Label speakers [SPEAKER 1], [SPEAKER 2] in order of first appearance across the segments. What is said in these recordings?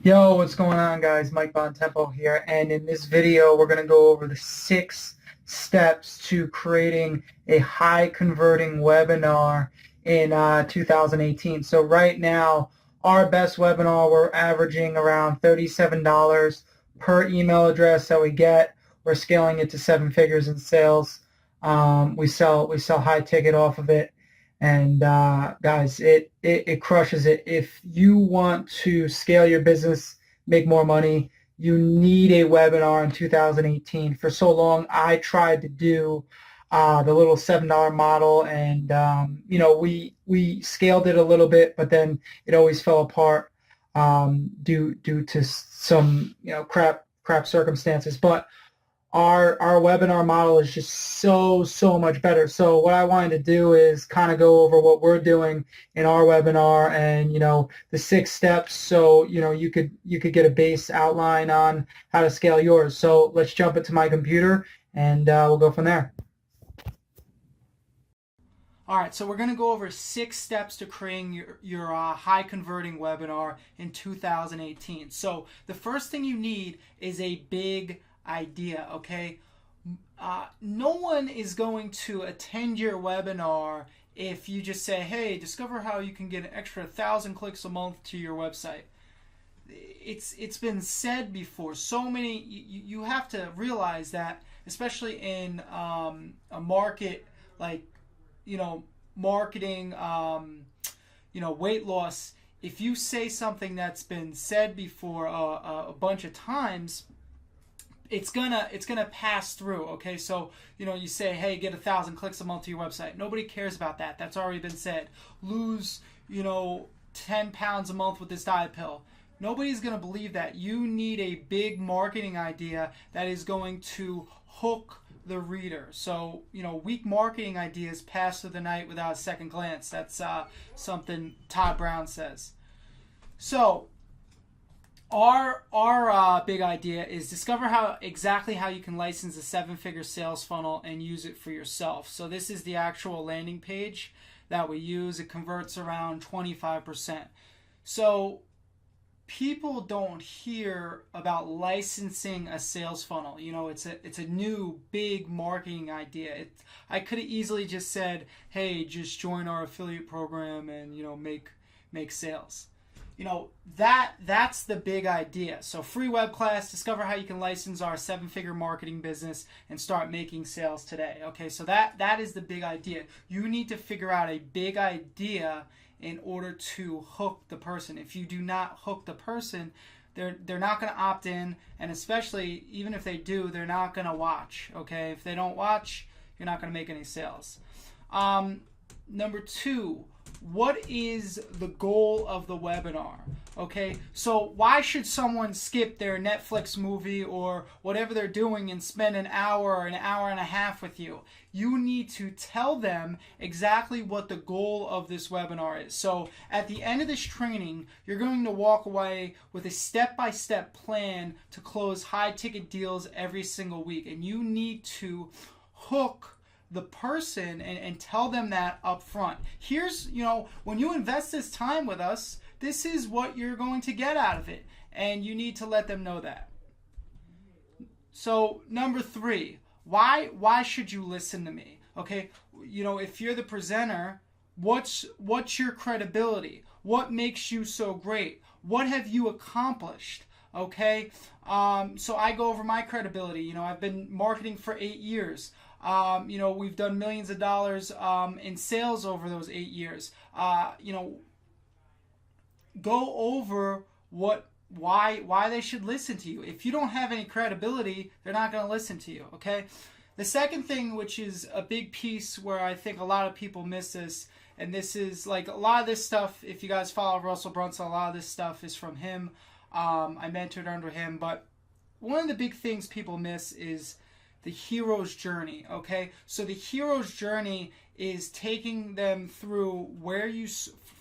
[SPEAKER 1] Yo, what's going on, guys? Mike Von Tempo here, and in this video, we're going to go over the 6 steps to creating a high converting webinar in 2018. So right now, our best webinar, we're averaging around $37 per email address that we get. We're scaling it to 7 figures in sales. We sell high ticket off of it. And guys, it crushes it. If you want to scale your business, make more money, you need a webinar in 2018. For so long, I tried to do the little $7 model, and we scaled it a little bit, but then it always fell apart due to some crap circumstances. But our webinar model is just so much better. So what I wanted to do is kind of go over what we're doing in our webinar, and the 6 steps, so you could get a base outline on how to scale yours. So let's jump into my computer, and we'll go from there.
[SPEAKER 2] All right, so we're going to go over 6 steps to creating your high converting webinar in 2018. So the first thing you need is a big idea, okay? No one is going to attend your webinar if you just say, hey, discover how you can get an extra 1,000 clicks a month to your website. It's been said before. So many, you have to realize that, especially in a market like marketing, weight loss, if you say something that's been said before a bunch of times, it's gonna pass through. Okay, so you say, hey, get 1,000 clicks a month to your website. Nobody cares about that. That's already been said. Lose 10 pounds a month with this diet pill. Nobody's gonna believe that. You need a big marketing idea that is going to hook the reader. So weak marketing ideas pass through the night without a second glance. That's something Todd Brown says. So our big idea is discover exactly how you can license a 7-figure sales funnel and use it for yourself. So this is the actual landing page that we use. It converts around 25%. So people don't hear about licensing a sales funnel. It's a new big marketing idea. I could have easily just said, hey, just join our affiliate program and make sales. That's the big idea. So free web class, discover how you can license our 7-figure marketing business and start making sales today. Okay, so that is the big idea. You need to figure out a big idea in order to hook the person. If you do not hook the person, they're not going to opt in, and especially even if they do, they're not going to watch. Okay, if they don't watch, you're not going to make any sales. Number 2, what is the goal of the webinar? Okay, so why should someone skip their Netflix movie or whatever they're doing and spend an hour or an hour and a half with you? You need to tell them exactly what the goal of this webinar is. So at the end of this training, you're going to walk away with a step-by-step plan to close high-ticket deals every single week. And you need to hook the person and tell them that up front. Here's, when you invest this time with us, this is what you're going to get out of it. And you need to let them know that. So number 3, why should you listen to me? Okay, if you're the presenter, what's your credibility? What makes you so great? What have you accomplished? Okay, so I go over my credibility. I've been marketing for 8 years. We've done millions of dollars in sales over those 8 years. Go over why they should listen to you. If you don't have any credibility, they're not going to listen to you. Okay. The second thing, which is a big piece where I think a lot of people miss this, and this is like a lot of this stuff. If you guys follow Russell Brunson, a lot of this stuff is from him. I mentored under him, but one of the big things people miss is the hero's journey. Okay, so the hero's journey is taking them through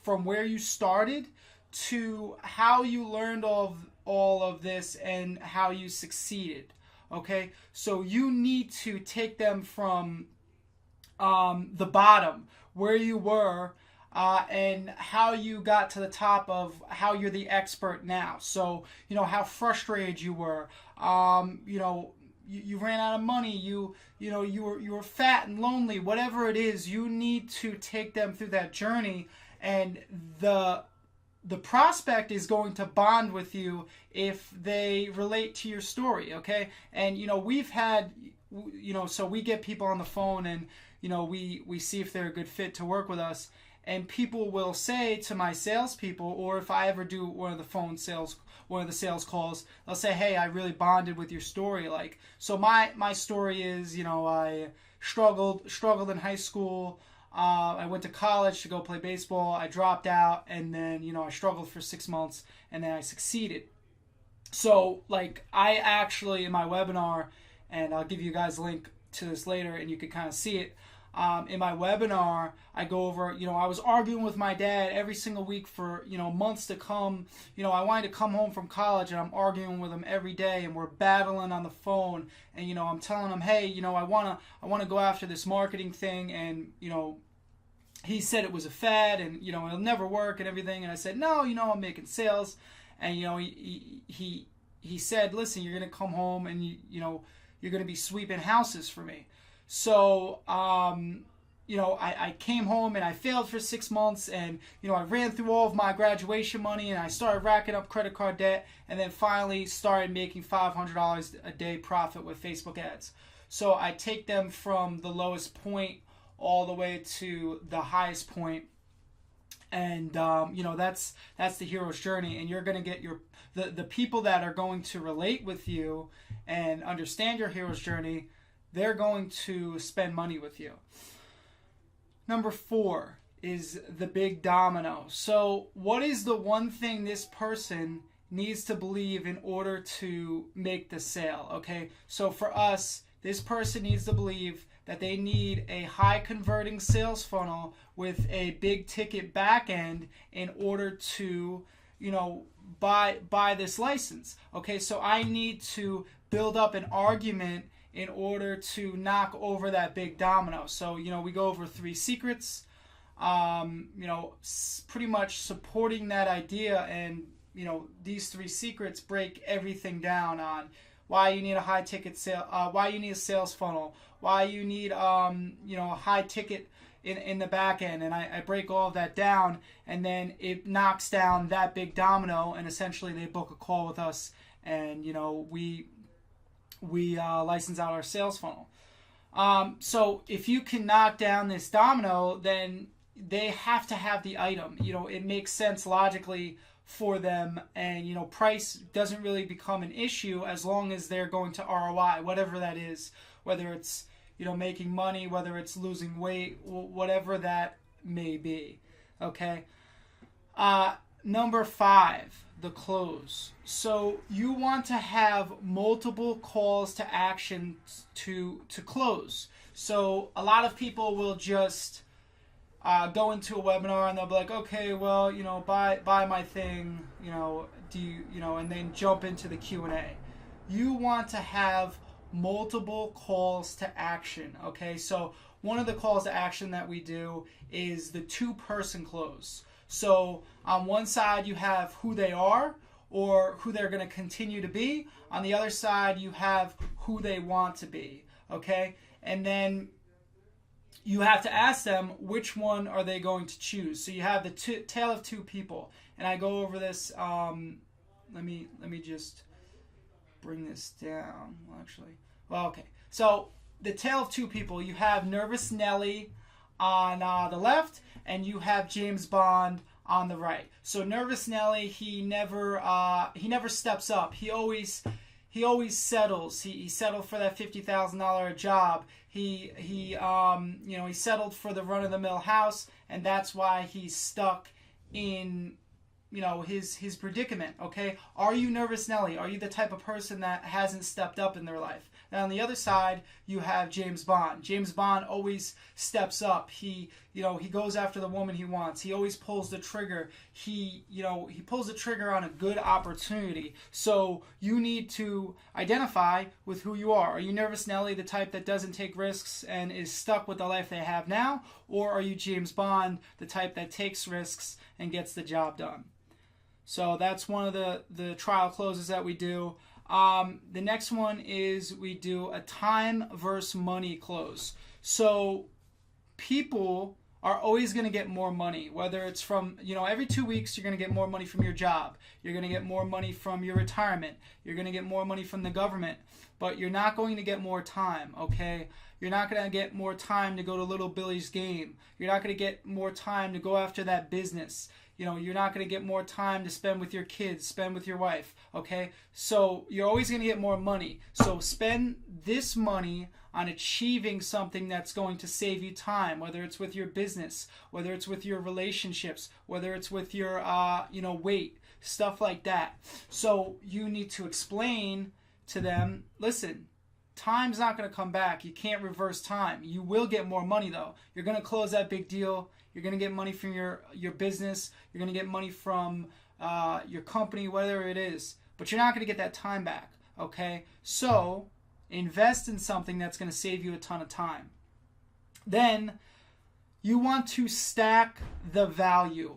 [SPEAKER 2] from where you started to how you learned all of this and how you succeeded. Okay, so you need to take them from the bottom where you were and how you got to the top of how you're the expert now. So, how frustrated you were. You ran out of money. You were fat and lonely. Whatever it is, you need to take them through that journey, and the prospect is going to bond with you if they relate to your story, okay? And we've had, so we get people on the phone, and we see if they're a good fit to work with us. And people will say to my salespeople, or if I ever do one of the sales calls, they'll say, "Hey, I really bonded with your story." Like, so my story is, I struggled in high school. I went to college to go play baseball. I dropped out, and then I struggled for 6 months, and then I succeeded. So, like, I actually in my webinar, and I'll give you guys a link to this later, and you can kind of see it. In my webinar, I go over, I was arguing with my dad every single week for, months to come. I wanted to come home from college, and I'm arguing with him every day, and we're battling on the phone. And, I'm telling him, hey, I want to go after this marketing thing. And, he said it was a fad, and, it'll never work and everything. And I said, no, I'm making sales. And, he said, listen, you're going to come home, and, you're going to be sweeping houses for me. So, I came home, and I failed for 6 months, and, I ran through all of my graduation money, and I started racking up credit card debt, and then finally started making $500 a day profit with Facebook ads. So I take them from the lowest point all the way to the highest point. And, that's the hero's journey, and you're going to get the people that are going to relate with you and understand your hero's journey. They're going to spend money with you. Number 4 is the big domino. So what is the one thing this person needs to believe in order to make the sale? Okay, so for us, this person needs to believe that they need a high converting sales funnel with a big ticket back end in order to, buy this license. Okay, so I need to build up an argument in order to knock over that big domino. So, we go over 3 secrets, pretty much supporting that idea. And, these 3 secrets break everything down on why you need a high ticket sale, why you need a sales funnel, why you need, a high ticket in the back end. And I break all of that down, and then it knocks down that big domino, and essentially they book a call with us, and, we license out our sales funnel. So if you can knock down this domino, then they have to have the item. It makes sense logically for them, and price doesn't really become an issue as long as they're going to ROI, whatever that is, whether it's making money, whether it's losing weight, whatever that may be. Okay. Number 5, the close. So you want to have multiple calls to action to close. So a lot of people will just go into a webinar, and they'll be like, okay, well, buy my thing, do you, and then jump into the Q&A. You want to have multiple calls to action. Okay, so one of the calls to action that we do is the 2-person close. So on one side you have who they are, or who they're going to continue to be. On the other side you have who they want to be. Okay, and then you have to ask them which one are they going to choose. So you have the tale of 2 people, and I go over this. Let me just bring this down. Okay. So the tale of 2 people. You have Nervous Nelly on the left, and you have James Bond on the right. So Nervous Nelly, he never steps up. He always settles. He settled for that $50,000 job. He settled for the run-of-the-mill house, and that's why he's stuck in his predicament. Okay, are you Nervous Nelly? Are you the type of person that hasn't stepped up in their life? And on the other side, you have James Bond. James Bond always steps up. He goes after the woman he wants. He always pulls the trigger. He pulls the trigger on a good opportunity. So you need to identify with who you are. Are you Nervous Nelly, the type that doesn't take risks and is stuck with the life they have now? Or are you James Bond, the type that takes risks and gets the job done? So that's one of the trial closes that we do. The next one is we do a time versus money close. So people are always going to get more money, whether it's from, every 2 weeks you're going to get more money from your job. You're going to get more money from your retirement. You're going to get more money from the government, but you're not going to get more time, okay? You're not going to get more time to go to Little Billy's game. You're not going to get more time to go after that business. You're not going to get more time to spend with your kids, spend with your wife, okay? So you're always going to get more money. So spend this money on achieving something that's going to save you time, whether it's with your business, whether it's with your relationships, whether it's with your, weight, stuff like that. So you need to explain to them, listen, time's not going to come back. You can't reverse time. You will get more money, though. You're going to close that big deal. You're going to get money from your business. You're going to get money from your company, whatever it is. But you're not going to get that time back, okay? So invest in something that's going to save you a ton of time. Then you want to stack the value.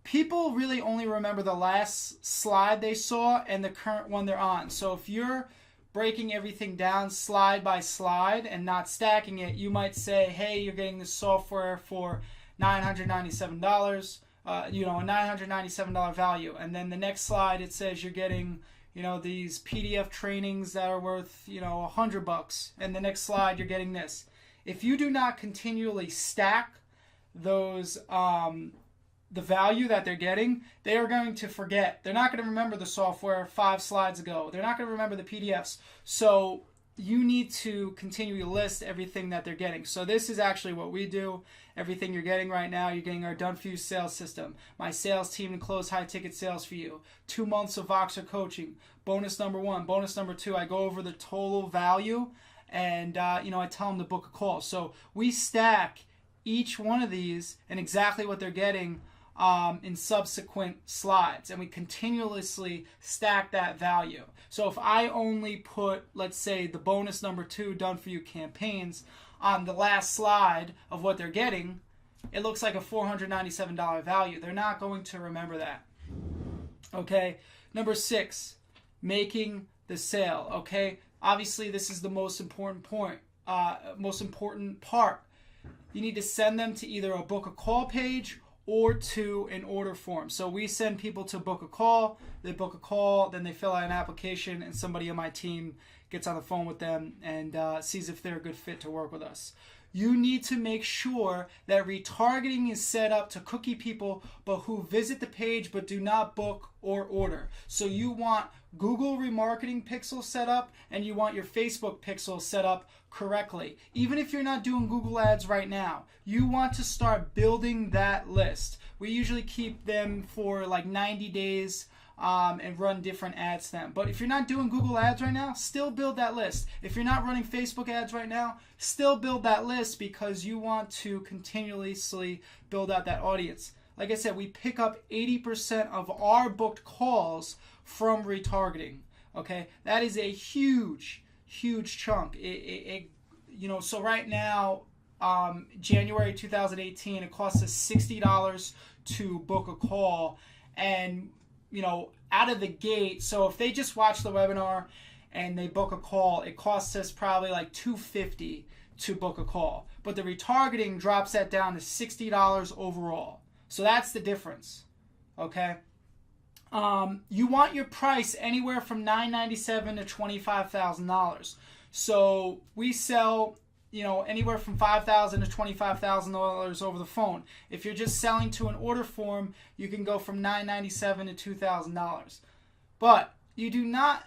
[SPEAKER 2] People really only remember the last slide they saw and the current one they're on. So if you're breaking everything down slide by slide and not stacking it, you might say, hey, you're getting this software for $997, a $997 value. And then the next slide, it says you're getting, these PDF trainings that are worth, $100. And the next slide, you're getting this. If you do not continually stack those, the value that they're getting, they are going to forget. They're not going to remember the software 5 slides ago. They're not going to remember the PDFs. So you need to continually list everything that they're getting. So this is actually what we do. Everything you're getting right now, you're getting our Done For You sales system, my sales team to close high-ticket sales for you, 2 months of Voxer coaching, bonus number 1, bonus number 2. I go over the total value, and I tell them to book a call. So we stack each one of these and exactly what they're getting in subsequent slides, and we continuously stack that value. So if I only put, let's say, the bonus number 2 Done For You campaigns on the last slide of what they're getting, it looks like a $497 value. They're not going to remember that. Okay, number 6, making the sale. Okay, obviously this is the most important part. You need to send them to either a book a call page or to an order form. So we send people to book a call, they book a call, then they fill out an application, and somebody on my team gets on the phone with them and sees if they're a good fit to work with us. You need to make sure that retargeting is set up to cookie people but who visit the page but do not book or order. So you want Google remarketing pixels set up and you want your Facebook pixels set up correctly. Even if you're not doing Google ads right now, you want to start building that list. We usually keep them for like 90 days and run different ads to them. But if you're not doing Google ads right now, still build that list. If you're not running Facebook ads right now, still build that list because you want to continuously build out that audience. Like I said, we pick up 80% of our booked calls from retargeting. Okay, that is a huge chunk. So right now, January 2018, it costs us $60 to book a call, and out of the gate, so if they just watch the webinar and they book a call, it costs us probably like $250 to book a call. But the retargeting drops that down to $60 overall. So that's the difference. Okay? You want your price anywhere from $997 to $25,000. So we sell anywhere from $5,000 to $25,000 over the phone. If you're just selling to an order form, you can go from $997 to $2,000. But you do not,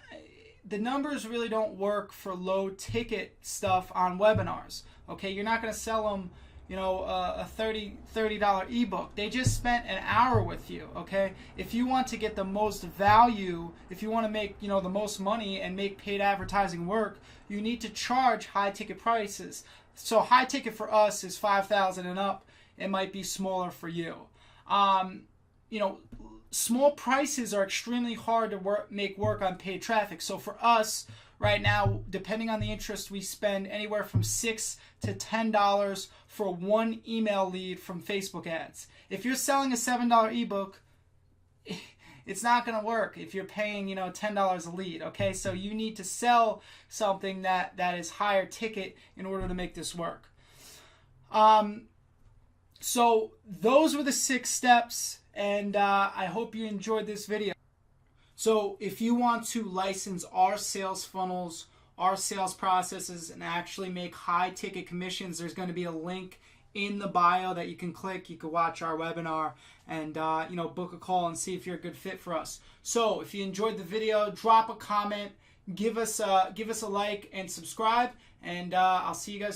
[SPEAKER 2] the numbers really don't work for low ticket stuff on webinars. Okay, you're not going to sell them, a $30 ebook. They just spent an hour with you, okay? If you want to get the most value, if you want to make, the most money and make paid advertising work, you need to charge high ticket prices. So high ticket for us is $5,000 and up. It might be smaller for you. Small prices are extremely hard to make work on paid traffic. So for us right now, depending on the interest, we spend anywhere from $6 to $10 for one email lead from Facebook ads. If you're selling a $7 ebook, it's not going to work if you're paying, $10 a lead, okay? So you need to sell something that is higher ticket in order to make this work. So those were the 6 steps, and I hope you enjoyed this video. So if you want to license our sales funnels, our sales processes, and actually make high ticket commissions, there's going to be a link in the bio that you can click. You can watch our webinar and book a call and see if you're a good fit for us. So if you enjoyed the video, drop a comment, give us a like, and subscribe, and I'll see you guys